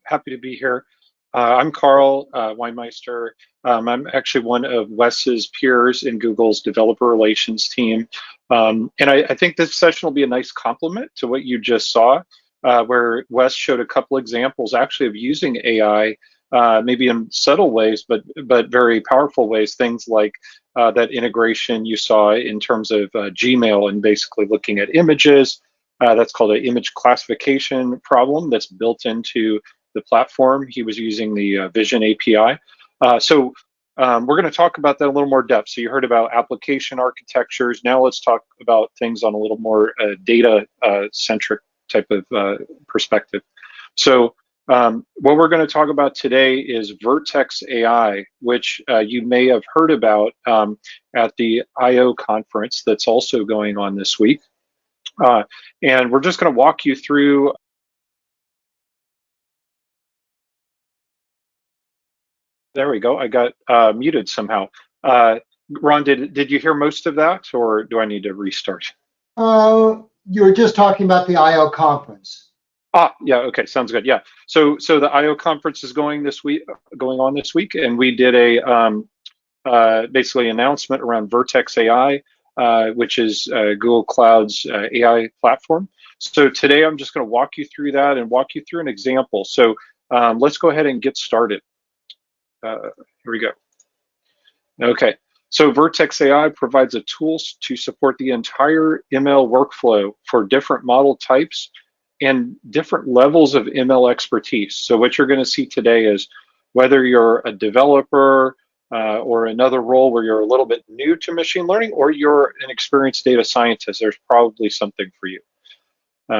Happy to be here. I'm Karl Weinmeister. I'm actually one of Wes's peers in Google's developer relations team. And I think this session will be a nice complement to what you just saw, where Wes showed a couple examples actually of using AI, maybe in subtle ways, but very powerful ways. Things like that integration you saw in terms of Gmail and basically looking at images. That's called an image classification problem that's built into the platform. He was using the Vision API. We're going to talk about that in a little more depth. So you heard about application architectures. Now let's talk about things on a little more data-centric type of perspective. So what we're going to talk about today is Vertex AI, which you may have heard about at the I/O conference that's also going on this week. And we're just going to walk you through. There we go. I got muted somehow. Ron, did you hear most of that, or do I need to restart? You were just talking about the I/O conference. Yeah. Okay. Sounds good. Yeah. So the I/O conference is going on this week, and we did a basically announcement around Vertex AI, which is Google Cloud's AI platform. So today I'm just going to walk you through that and walk you through an example. So let's go ahead and get started. Here we go. Okay, so Vertex AI provides a tool to support the entire ML workflow for different model types and different levels of ML expertise. So what you're going to see today is whether you're a developer or another role where you're a little bit new to machine learning, or you're an experienced data scientist, there's probably something for you.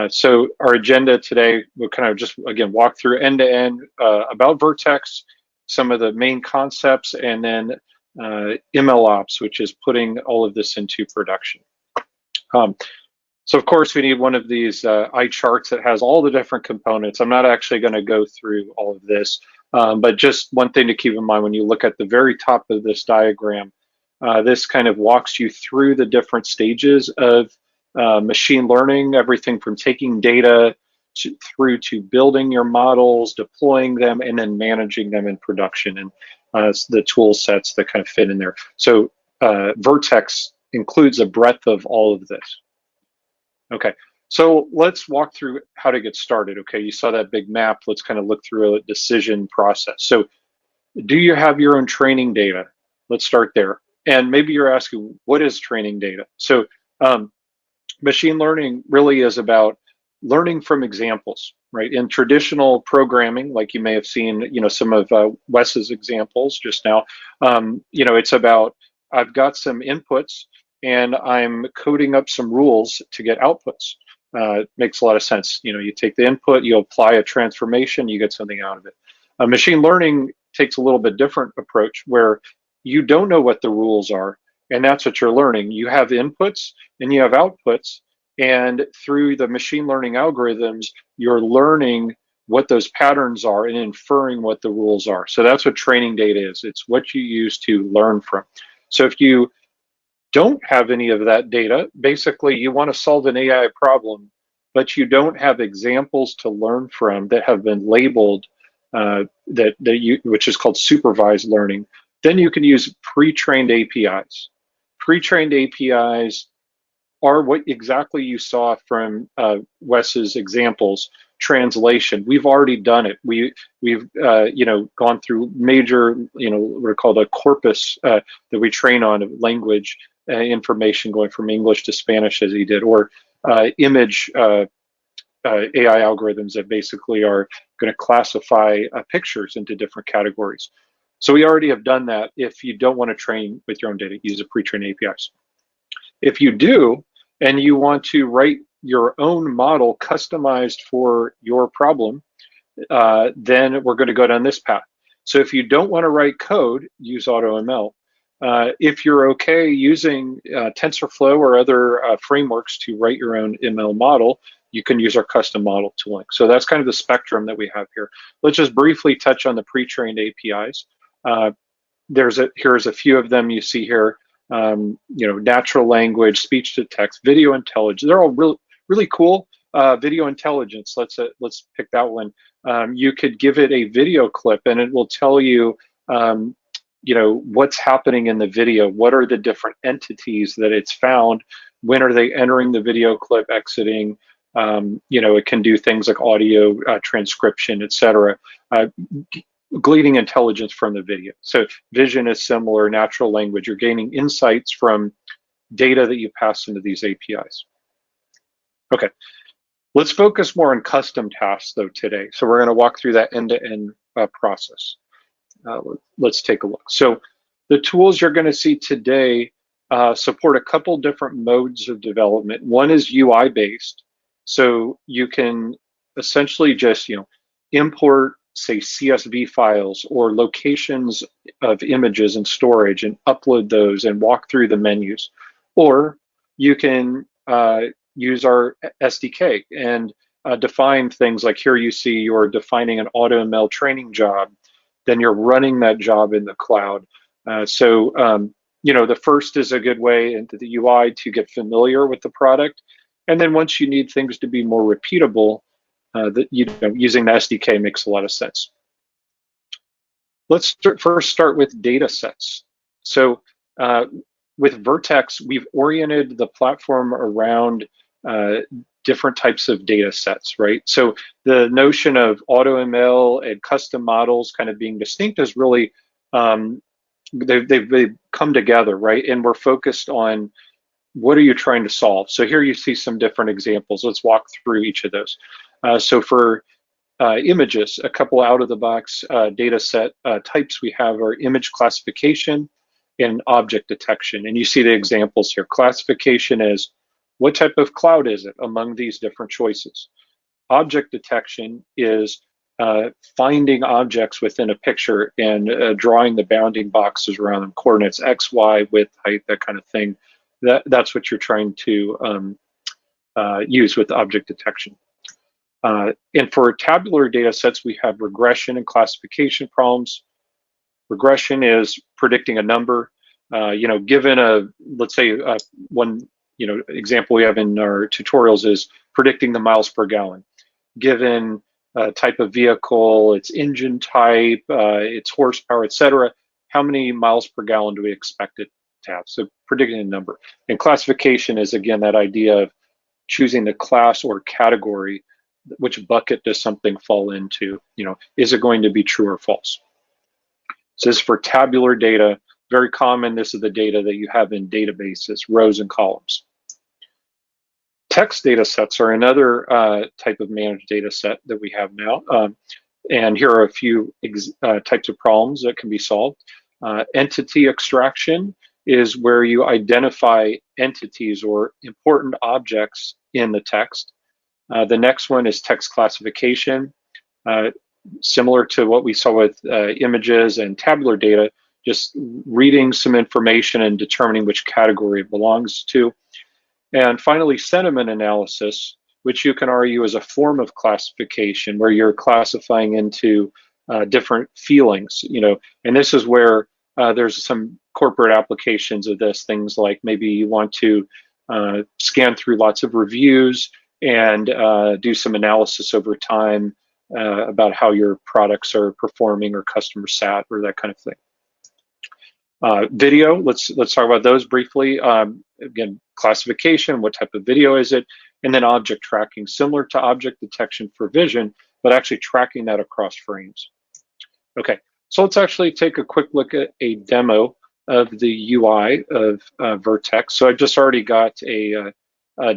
So our agenda today, we'll kind of just, again, walk through end to end about Vertex, some of the main concepts, and then ML ops, which is putting all of this into production. So of course we need one of these eye charts that has all the different components. I'm not actually going to go through all of this, but just one thing to keep in mind when you look at the very top of this diagram, this kind of walks you through the different stages of machine learning, everything from taking data through to building your models, deploying them, and then managing them in production, and the tool sets that kind of fit in there. So Vertex includes a breadth of all of this. Okay, so let's walk through how to get started. Okay, you saw that big map. Let's kind of look through a decision process. So do you have your own training data? Let's start there. And maybe you're asking, what is training data? So machine learning really is about learning from examples, right? In traditional programming, like you may have seen, some of Wes's examples just now, it's about, I've got some inputs and I'm coding up some rules to get outputs. Makes a lot of sense. You take the input, you apply a transformation, you get something out of it. Machine learning takes a little bit different approach where you don't know what the rules are, and that's what you're learning. You have inputs and you have outputs, and through the machine learning algorithms, you're learning what those patterns are and inferring what the rules are. So that's what training data is. It's what you use to learn from. So if you don't have any of that data, basically you want to solve an AI problem, but you don't have examples to learn from that have been labeled, which is called supervised learning, then you can use pre-trained APIs. Pre-trained APIs are what exactly you saw from Wes's examples. Translation, we've already done it. We've gone through major, what are called a corpus that we train on of language information going from English to Spanish as he did, or image AI algorithms that basically are going to classify pictures into different categories. So we already have done that. If you don't want to train with your own data, use a pre-trained APIs. If you do, and you want to write your own model customized for your problem, then we're going to go down this path. So if you don't want to write code, use AutoML. If you're okay using TensorFlow or other frameworks to write your own ML model, you can use our custom model tooling. So that's kind of the spectrum that we have here. Let's just briefly touch on the pre-trained APIs. Here's a few of them you see here. Natural language, speech to text, video intelligence. They're all really cool. Video intelligence. Let's pick that one. you could give it a video clip and it will tell you, what's happening in the video. What are the different entities that it's found? When are they entering the video clip, exiting? It can do things like audio transcription, etc. Gleaning intelligence from the video. So vision is similar, natural language. You're gaining insights from data that you pass into these APIs. Okay, let's focus more on custom tasks though today. So we're going to walk through that end-to-end process. Let's take a look. So the tools you're going to see today support a couple different modes of development. One is UI based. So you can essentially just import, say, CSV files or locations of images in storage and upload those and walk through the menus. Or you can use our SDK and define things like here you see you're defining an AutoML training job, then you're running that job in the cloud. The first is a good way into the UI to get familiar with the product. And then once you need things to be more repeatable, using the SDK makes a lot of sense. Let's first start with data sets. So with Vertex, we've oriented the platform around different types of data sets, right? So the notion of AutoML and custom models kind of being distinct is really, they've come together, right? And we're focused on what are you trying to solve? So here you see some different examples. Let's walk through each of those. So for images, a couple out-of-the-box data set types we have are image classification and object detection. And you see the examples here. Classification is what type of cloud is it among these different choices? Object detection is finding objects within a picture and drawing the bounding boxes around them, coordinates X, Y, width, height, that kind of thing. That's what you're trying to use with object detection. And for tabular data sets, we have regression and classification problems. Regression is predicting a number. Given let's say one example we have in our tutorials is predicting the miles per gallon. Given type of vehicle, its engine type, its horsepower, etc., how many miles per gallon do we expect it to have? So predicting a number. And classification is, again, that idea of choosing the class or category. Which bucket does something fall into? Is it going to be true or false? So this is for tabular data, very common. This is the data that you have in databases, rows and columns. Text data sets are another type of managed data set that we have now. And here are a few types of problems that can be solved. Entity extraction is where you identify entities or important objects in the text. The next one is text classification. Similar to what we saw with images and tabular data, just reading some information and determining which category it belongs to. And finally, sentiment analysis, which you can argue is a form of classification where you're classifying into different feelings, and this is where there's some corporate applications of this, things like maybe you want to scan through lots of reviews and do some analysis over time about how your products are performing or customer sat or that kind of thing. Video, let's talk about those briefly. Again, classification, what type of video is it? And then object tracking, similar to object detection for vision, but actually tracking that across frames. Okay, so let's actually take a quick look at a demo of the UI of Vertex. So I just already got a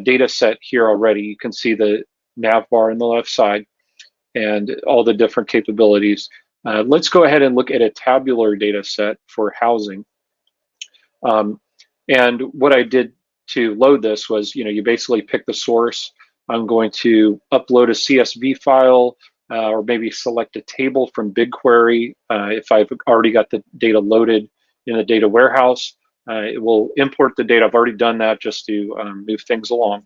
data set here already. You can see the nav bar on the left side and all the different capabilities. Let's go ahead and look at a tabular data set for housing. And what I did to load this was, you basically pick the source. I'm going to upload a CSV file or maybe select a table from BigQuery. If I've already got the data loaded in the data warehouse, it will import the data. I've already done that just to move things along.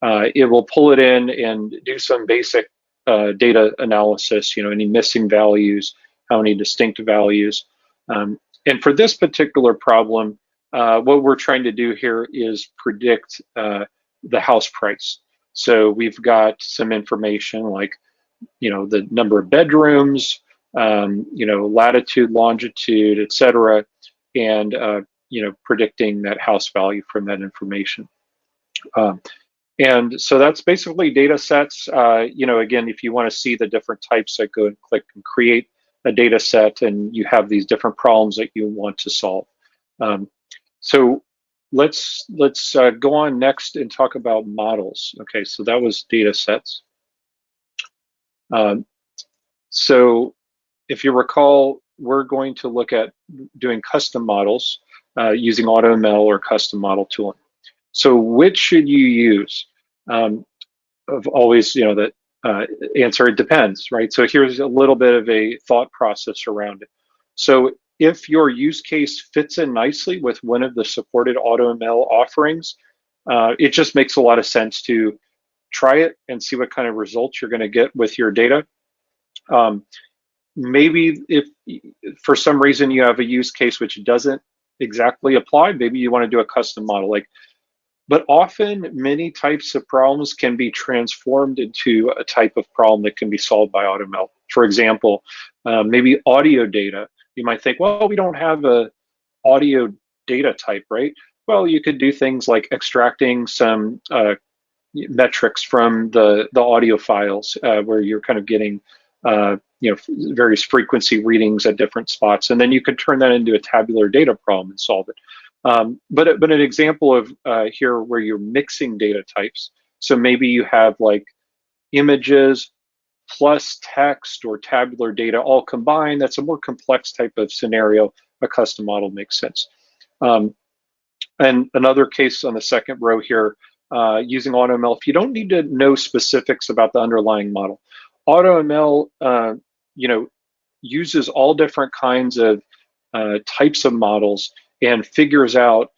It will pull it in and do some basic data analysis, any missing values, how many distinct values. And for this particular problem, what we're trying to do here is predict the house price. So we've got some information like the number of bedrooms, latitude, longitude, etc., and predicting that house value from that information. And so that's basically data sets. Again, if you want to see the different types, I go and click and create a data set, and you have these different problems that you want to solve. So let's go on next and talk about models. Okay, so that was data sets. So if you recall, we're going to look at doing custom models using AutoML or custom model tooling. So which should you use? Of always, that answer, it depends, right? So here's a little bit of a thought process around it. So if your use case fits in nicely with one of the supported AutoML offerings, it just makes a lot of sense to try it and see what kind of results you're going to get with your data. Maybe if for some reason you have a use case which doesn't exactly apply, maybe you want to do a custom model. But often many types of problems can be transformed into a type of problem that can be solved by AutoML. For example, maybe audio data. You might think, well, we don't have a audio data type, right? Well, you could do things like extracting some metrics from the audio files where you're kind of getting various frequency readings at different spots, and then you could turn that into a tabular data problem and solve it. But an example of here where you're mixing data types. So maybe you have like images plus text or tabular data all combined. That's a more complex type of scenario. A custom model makes sense. And another case on the second row here, using AutoML, if you don't need to know specifics about the underlying model, AutoML uses all different kinds of types of models and figures out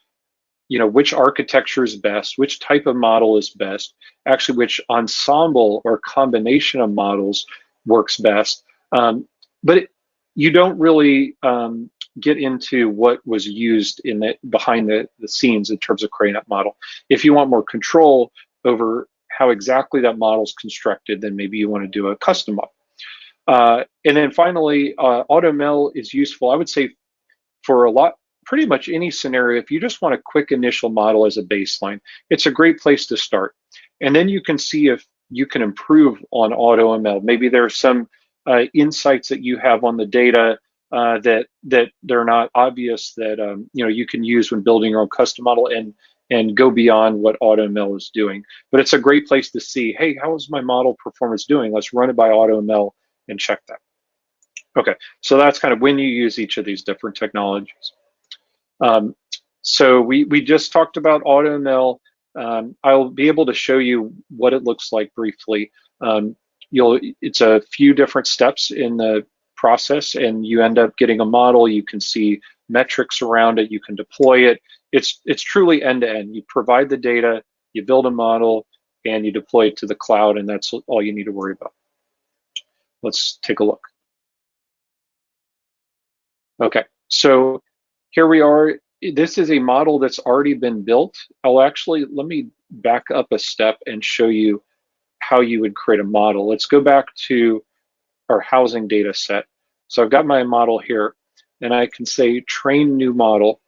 which architecture is best, which type of model is best, actually which ensemble or combination of models works best. But you don't really get into what was used behind the scenes in terms of creating that model. If you want more control over how exactly that model is constructed, then maybe you want to do a custom model. And then finally, AutoML is useful, I would say, for pretty much any scenario. If you just want a quick initial model as a baseline, it's a great place to start. And then you can see if you can improve on AutoML. Maybe there are some insights that you have on the data that they're not obvious that you can use when building your own custom model and go beyond what AutoML is doing. But it's a great place to see, hey, how is my model performance doing? Let's run it by AutoML and check that. Okay, so that's kind of when you use each of these different technologies. So we just talked about AutoML. I'll be able to show you what it looks like briefly. It's a few different steps in the process, and you end up getting a model. You can see metrics around it. You can deploy it. It's truly end-to-end. You provide the data, you build a model, and you deploy it to the cloud, and that's all you need to worry about. Let's take a look. Okay, so here we are. This is a model that's already been built. Let me back up a step and show you how you would create a model. Let's go back to our housing data set. So I've got my model here, and I can say train new model.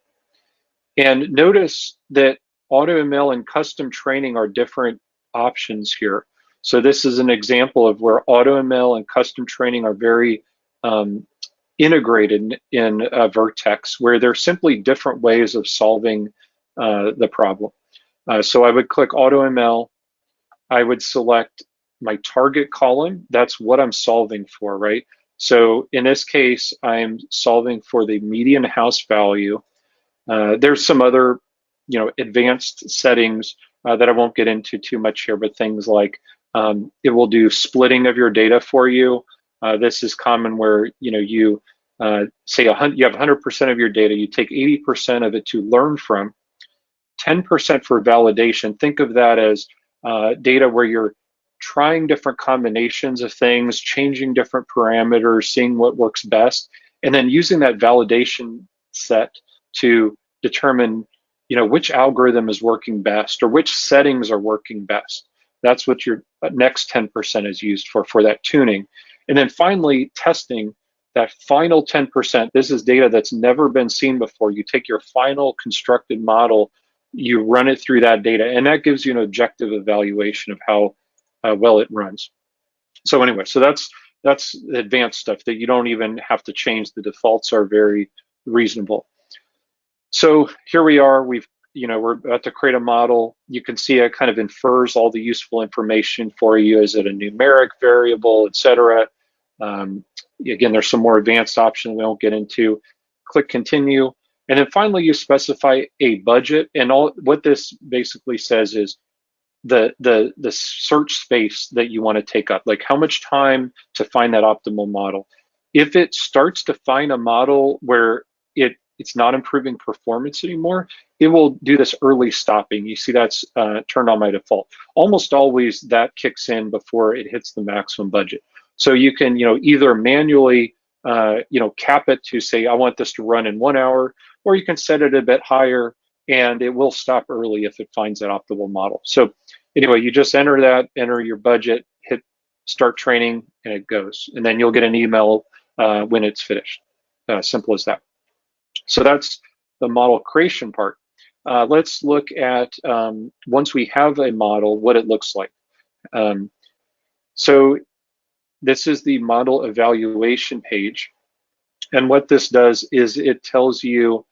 And notice that AutoML and custom training are different options here. So this is an example of where AutoML and custom training are very integrated in Vertex, where they're simply different ways of solving the problem. So I would click AutoML. I would select my target column. That's what I'm solving for, right? So in this case, I'm solving for the median house value. There's some other, advanced settings that I won't get into too much here, but things like it will do splitting of your data for you. This is common where you say you have 100% of your data. You take 80% of it to learn from, 10% for validation. Think of that as data where you're trying different combinations of things, changing different parameters, seeing what works best, and then using that validation set to determine which algorithm is working best or which settings are working best. That's what your next 10% is used for that tuning. And then finally, testing that final 10%. This is data that's never been seen before. You take your final constructed model, you run it through that data, and that gives you an objective evaluation of how well it runs. So anyway, so that's advanced stuff that you don't even have to change. The defaults are very reasonable. So here we are. We're about to create a model. You can see it kind of infers all the useful information for you. Is it a numeric variable, etc.? Again, there's some more advanced options we won't get into. Click continue, and then finally you specify a budget. And all what this basically says is the search space that you want to take up, like how much time to find that optimal model. If it starts to find a model where it's not improving performance anymore, it will do this early stopping. You see that's turned on by default. Almost always that kicks in before it hits the maximum budget. So you can either manually cap it to say, I want this to run in 1 hour, or you can set it a bit higher and it will stop early if it finds that optimal model. So anyway, you just enter your budget, hit start training, and it goes. And then you'll get an email when it's finished. Simple as that. So that's the model creation part. Let's look at, once we have a model, what it looks like. So this is the model evaluation page. And what this does is it tells you,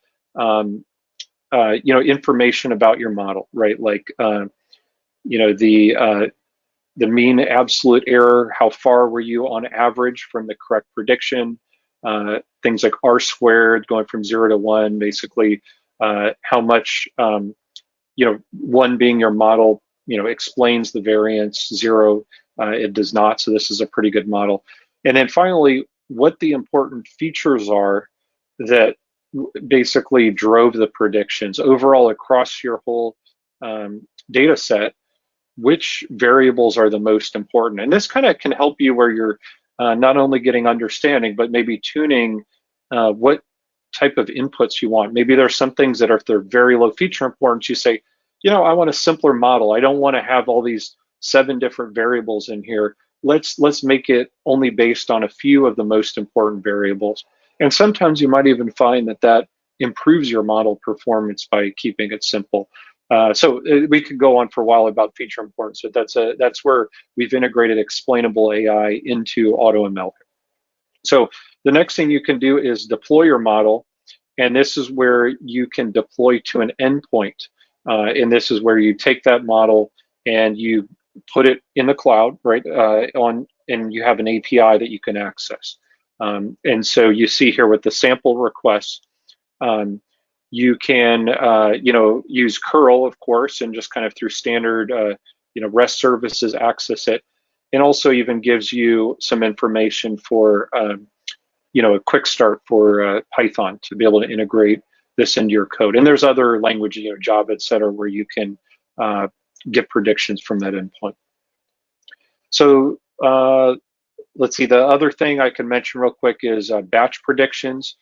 information about your model, right? Like, the mean absolute error, how far were you on average from the correct prediction, things like R squared going from 0 to 1, basically how much, 1 being your model, explains the variance, 0, it does not, so this is a pretty good model. And then finally, what the important features are that basically drove the predictions overall across your whole data set. Which variables are the most important? And this kind of can help you where you're not only getting understanding, but maybe tuning what type of inputs you want. Maybe there's some things that if they're very low feature importance, you say, I want a simpler model. I don't want to have all these 7 different variables in here. Let's make it only based on a few of the most important variables. And sometimes you might even find that improves your model performance by keeping it simple. So we could go on for a while about feature importance, but that's where we've integrated explainable AI into AutoML. So the next thing you can do is deploy your model, and this is where you can deploy to an endpoint. And this is where you take that model and you put it in the cloud, right? And you have an API that you can access. And so you see here with the sample requests. You can, use Karl, of course, and just kind of through standard, REST services access it. And also even gives you some information for, a quick start for Python to be able to integrate this into your code. And there's other languages, Java, et cetera, where you can get predictions from that endpoint. So let's see, the other thing I can mention real quick is batch predictions.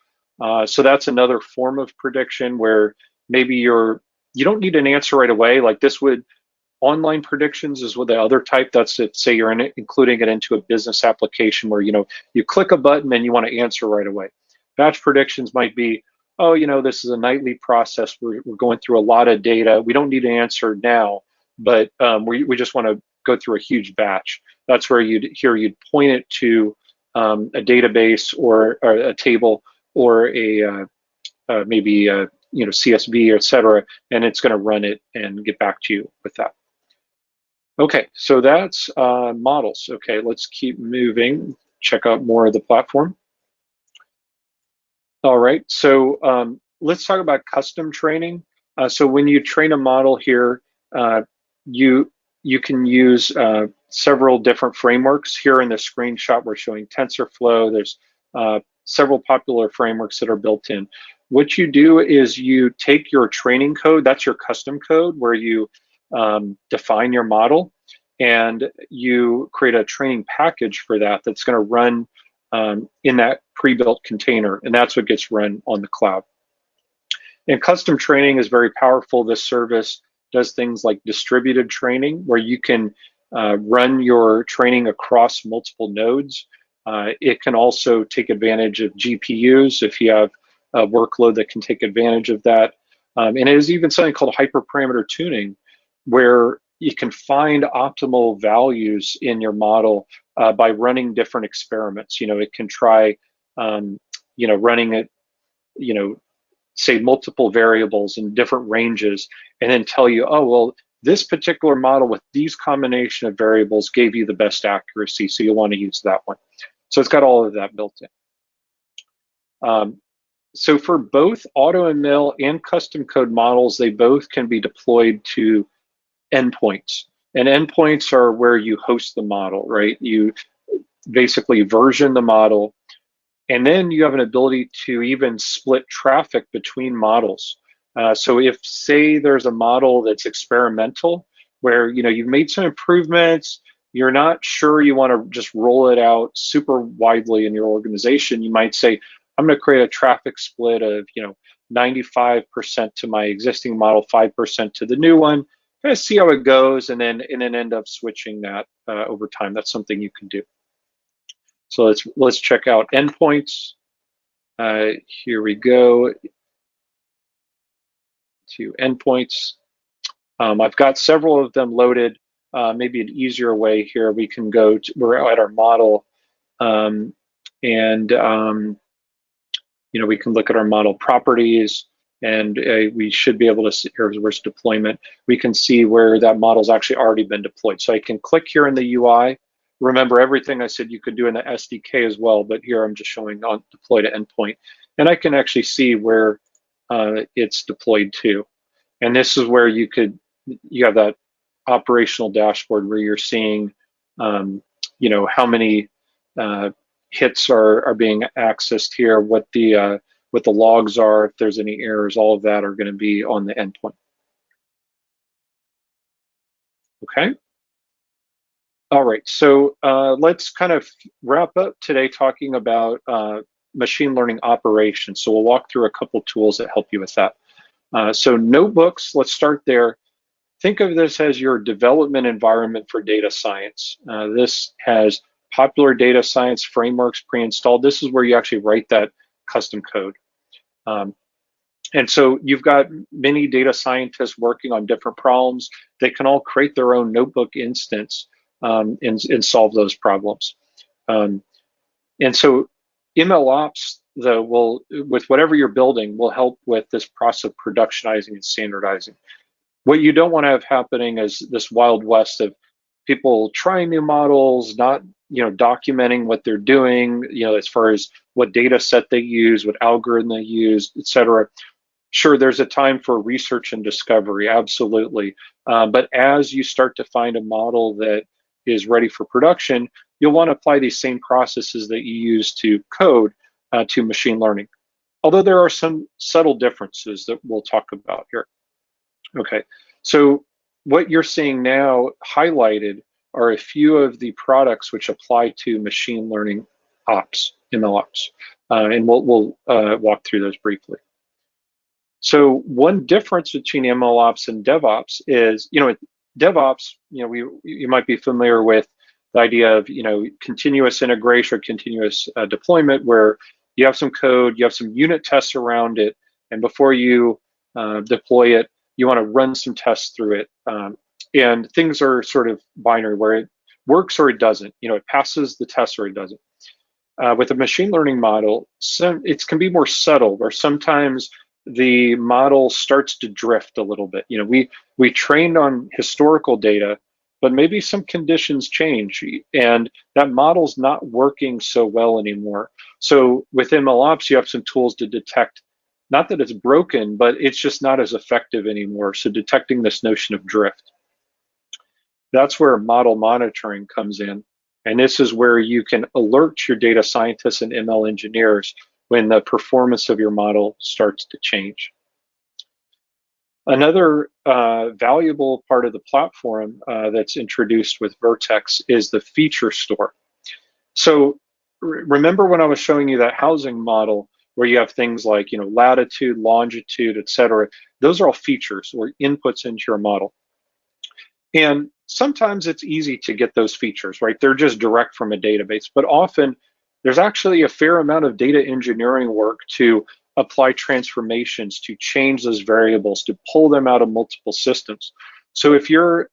So that's another form of prediction where maybe you don't need an answer right away. Like this online predictions is with the other type. That's if, say, you're including it into a business application where, you click a button and you want to answer right away. Batch predictions might be, oh, this is a nightly process. We're going through a lot of data. We don't need an answer now, but we just want to go through a huge batch. That's where you'd point it to a database or a table or maybe CSV, et cetera, and it's going to run it and get back to you with that. Okay, so that's models. Okay, let's keep moving. Check out more of the platform. All right, so let's talk about custom training. So when you train a model here, you can use several different frameworks. Here in the screenshot, we're showing TensorFlow. There's several popular frameworks that are built in. What you do is you take your training code, that's your custom code, where you define your model, and you create a training package for that's going to run in that pre-built container, and that's what gets run on the cloud. And custom training is very powerful. This service does things like distributed training, where you can run your training across multiple nodes. It can also take advantage of GPUs if you have a workload that can take advantage of that. And it is even something called hyperparameter tuning, where you can find optimal values in your model by running different experiments. It can try, running it, say multiple variables in different ranges, and then tell you, oh, well, this particular model with these combination of variables gave you the best accuracy, so you'll want to use that one. So it's got all of that built in. So for both AutoML and custom code models, they both can be deployed to endpoints. And endpoints are where you host the model, right? You basically version the model, and then you have an ability to even split traffic between models. So if, say, there's a model that's experimental, where you've made some improvements, you're not sure you want to just roll it out super widely in your organization, you might say, I'm going to create a traffic split of 95% to my existing model, 5% to the new one, kind of see how it goes, and then end up switching that over time. That's something you can do. So let's check out endpoints. Here we go to endpoints. I've got several of them loaded. Maybe an easier way here, we can go to, we're at our model, and we can look at our model properties, and we should be able to see, here's deployment. We can see where that model's actually already been deployed. So I can click here in the UI. Remember, everything I said you could do in the SDK as well, but here I'm just showing on deploy to endpoint. And I can actually see where it's deployed to. And this is where you have that operational dashboard where you're seeing, how many hits are being accessed here, what the logs are, if there's any errors, all of that are going to be on the endpoint. Okay. All right, so let's kind of wrap up today talking about machine learning operations. So we'll walk through a couple tools that help you with that. So notebooks, let's start there. Think of this as your development environment for data science. This has popular data science frameworks pre-installed. This is where you actually write that custom code. And so you've got many data scientists working on different problems. They can all create their own notebook instance and solve those problems. And so MLOps, though, with whatever you're building, will help with this process of productionizing and standardizing. What you don't want to have happening is this wild west of people trying new models, not documenting what they're doing, as far as what data set they use, what algorithm they use, et cetera. Sure, there's a time for research and discovery, absolutely. But as you start to find a model that is ready for production, you'll want to apply these same processes that you use to code to machine learning. Although there are some subtle differences that we'll talk about here. Okay, so what you're seeing now highlighted are a few of the products which apply to machine learning ops, MLOps, and we'll walk through those briefly. So one difference between MLOps and DevOps is, DevOps, you might be familiar with the idea of, continuous integration or continuous deployment, where you have some code, you have some unit tests around it, and before you deploy it, you want to run some tests through it. And things are sort of binary, where it works or it doesn't. It passes the test or it doesn't. With a machine learning model, it can be more subtle, where sometimes the model starts to drift a little bit. We trained on historical data, but maybe some conditions change, and that model's not working so well anymore. So with MLOps, you have some tools to detect, not that it's broken, but it's just not as effective anymore. So detecting this notion of drift. That's where model monitoring comes in. And this is where you can alert your data scientists and ML engineers when the performance of your model starts to change. Another valuable part of the platform that's introduced with Vertex is the feature store. So remember when I was showing you that housing model where you have things like latitude, longitude, et cetera, those are all features or inputs into your model. And sometimes it's easy to get those features, right? They're just direct from a database, but often there's actually a fair amount of data engineering work to apply transformations, to change those variables, to pull them out of multiple systems. So if you're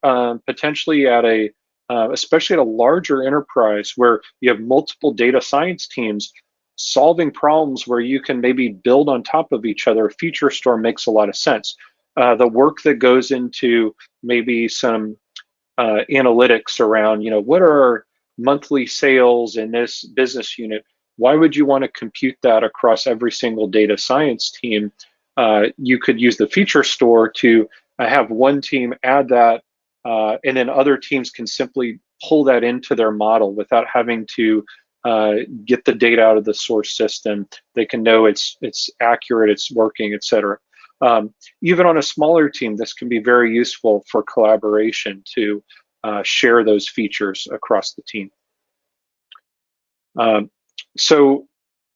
potentially at especially at a larger enterprise where you have multiple data science teams, solving problems where you can maybe build on top of each other, a feature store makes a lot of sense. The work that goes into maybe some analytics around, what are our monthly sales in this business unit? Why would you want to compute that across every single data science team? You could use the feature store to have one team add that, and then other teams can simply pull that into their model without having to get the data out of the source system. They can know it's accurate, it's working, etc. Even on a smaller team, this can be very useful for collaboration to share those features across the team. So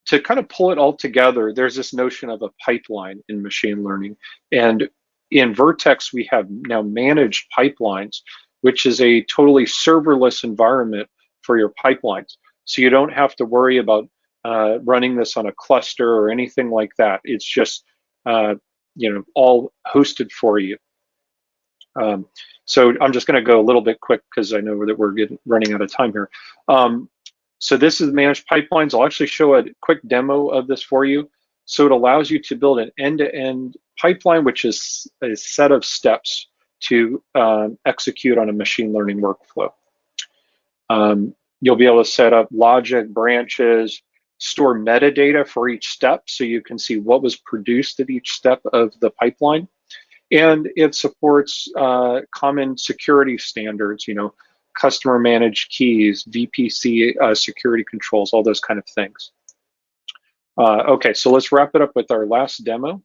to kind of pull it all together, there's this notion of a pipeline in machine learning. And in Vertex, we have now managed pipelines, which is a totally serverless environment for your pipelines. So you don't have to worry about running this on a cluster or anything like that. It's just all hosted for you. So I'm just going to go a little bit quick because I know that we're running out of time here. So this is managed pipelines. I'll actually show a quick demo of this for you. So it allows you to build an end-to-end pipeline, which is a set of steps to execute on a machine learning workflow. You'll be able to set up logic, branches, store metadata for each step so you can see what was produced at each step of the pipeline. And it supports common security standards, customer managed keys, VPC security controls, all those kind of things. Okay, so let's wrap it up with our last demo.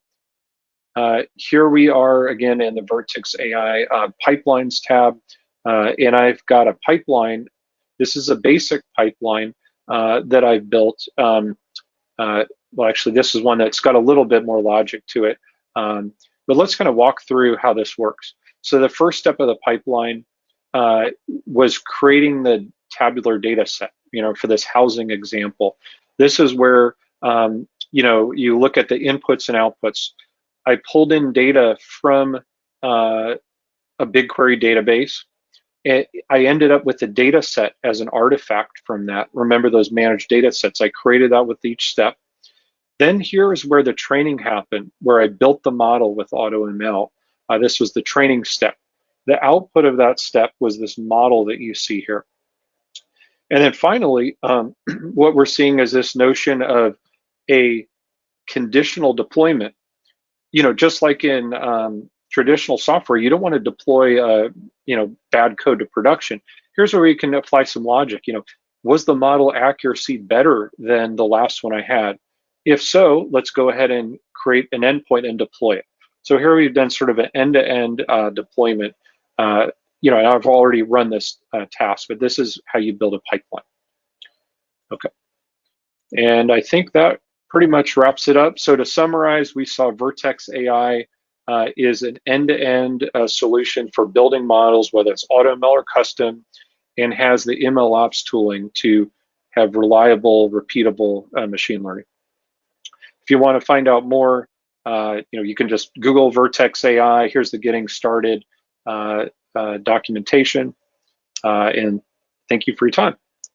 Here we are again in the Vertex AI Pipelines tab, and I've got a pipeline. This is a basic pipeline that I've built. Well, actually, this is one that's got a little bit more logic to it. But let's kind of walk through how this works. So the first step of the pipeline was creating the tabular data set, for this housing example. This is where, you look at the inputs and outputs. I pulled in data from a BigQuery database. I ended up with a data set as an artifact from that. Remember those managed data sets. I created that with each step. Then here is where the training happened, where I built the model with AutoML. This was the training step. The output of that step was this model that you see here. And then finally, what we're seeing is this notion of a conditional deployment. Just like in traditional software, you don't want to deploy bad code to production. Here's where we can apply some logic. Was the model accuracy better than the last one I had? If so, let's go ahead and create an endpoint and deploy it. So here we've done sort of an end-to-end deployment. And I've already run this task, but this is how you build a pipeline. Okay. And I think that pretty much wraps it up. So to summarize, we saw Vertex AI is an end-to-end solution for building models, whether it's AutoML or custom, and has the MLOps tooling to have reliable, repeatable machine learning. If you want to find out more, you can just Google Vertex AI. Here's the getting started documentation. And thank you for your time.